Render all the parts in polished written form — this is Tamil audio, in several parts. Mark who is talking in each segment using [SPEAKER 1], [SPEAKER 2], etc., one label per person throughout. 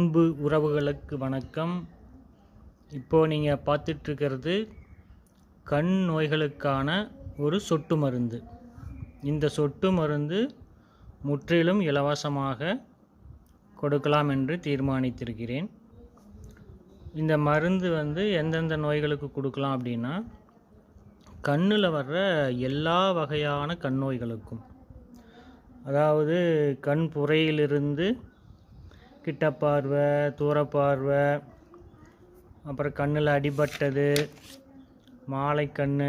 [SPEAKER 1] அன்பு உறவுகளுக்கு வணக்கம். இப்போது நீங்கள் பார்த்துட்ருக்கிறது கண் நோய்களுக்கான ஒரு சொட்டு மருந்து. இந்த சொட்டு மருந்து முற்றிலும் இலவசமாக கொடுக்கலாம் என்று தீர்மானித்திருக்கிறேன். இந்த மருந்து எந்தெந்த நோய்களுக்கு கொடுக்கலாம் அப்படின்னா, கண்ணில் வர்ற எல்லா வகையான கண் நோய்களுக்கும், அதாவது கண் புரையிலிருந்து கிட்ட பார்வை, தூரப்பார்வை, அப்புறம் கண்ணில் அடிபட்டது, மாலைக்கண்,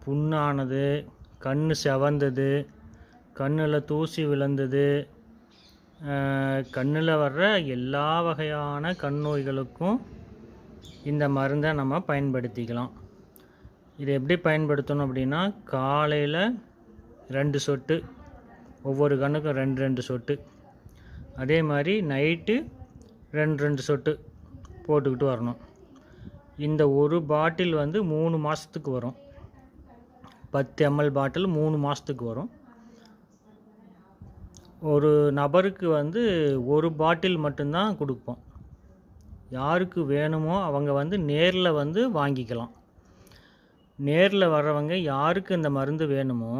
[SPEAKER 1] புண்ணானது, கண் செவந்தது, கண்ணில் தூசி விழுந்தது, கண்ணில் வர்ற எல்லா வகையான கண் நோய்களுக்கும் இந்த மருந்தை நம்ம பயன்படுத்திக்கலாம். இது எப்படி பயன்படுத்தணும் அப்படின்னா, காலையில் 2 சொட்டு, ஒவ்வொரு கண்ணுக்கும் 2 சொட்டு, அதே மாதிரி நைட்டு 2 சொட்டு போட்டுக்கிட்டு வரணும். இந்த ஒரு பாட்டில் 3 மாதத்துக்கு வரும். 10 ml பாட்டில் 3 மாதத்துக்கு வரும். ஒரு நபருக்கு ஒரு பாட்டில் மட்டும்தான் கொடுப்போம். யாருக்கு வேணுமோ அவங்க நேரில் வாங்கிக்கலாம். நேரில் வர்றவங்க யாருக்கு இந்த மருந்து வேணுமோ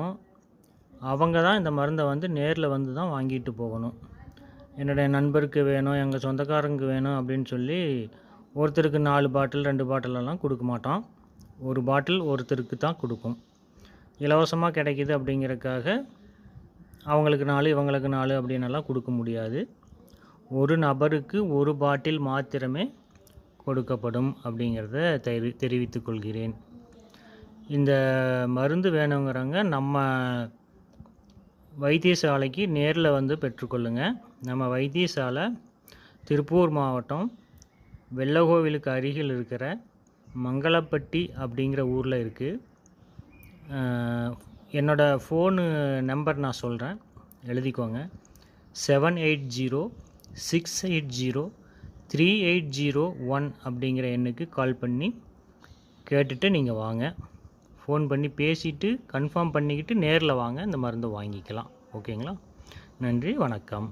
[SPEAKER 1] அவங்க தான் இந்த மருந்தை நேரில் தான் வாங்கிட்டு போகணும். என்னுடைய நண்பருக்கு வேணும், எங்கள் சொந்தக்காரங்களுக்கு வேணும் அப்படின்னு சொல்லி ஒருத்தருக்கு 4 பாட்டில் 2 பாட்டிலெல்லாம் கொடுக்க மாட்டோம். ஒரு பாட்டில் ஒருத்தருக்கு தான் கொடுக்கும். இலவசமாக கிடைக்கிது அப்படிங்கிறதுக்காக அவங்களுக்கு 4 இவங்களுக்கு 4 அப்படின்னெல்லாம் கொடுக்க முடியாது. ஒரு நபருக்கு ஒரு பாட்டில் மாத்திரமே கொடுக்கப்படும் அப்படிங்கிறத தெரிவித்துக் கொள்கிறேன். இந்த மருந்து வேணுங்கிறவங்க நம்ம வைத்தியசாலைக்கு நேரில் பெற்றுக்கொள்ளுங்க. நம்ம வைத்தியசாலை திருப்பூர் மாவட்டம் வெள்ளகோவிலுக்கு அருகில் இருக்கிற மங்களப்பட்டி அப்படிங்கிற ஊரில் இருக்குது. என்னோடய ஃபோனு நம்பர் நான் சொல்கிறேன், எழுதிக்கோங்க. 7806803801 அப்படிங்கிற எண்ணுக்கு கால் பண்ணி கேட்டுட்டு நீங்கள் வாங்க. ஃபோன் பண்ணி பேசிவிட்டு கன்ஃபார்ம் பண்ணிக்கிட்டு நேரில் வாங்க, இந்த மருந்து வாங்கிக்கலாம். ஓகேங்களா? நன்றி, வணக்கம்.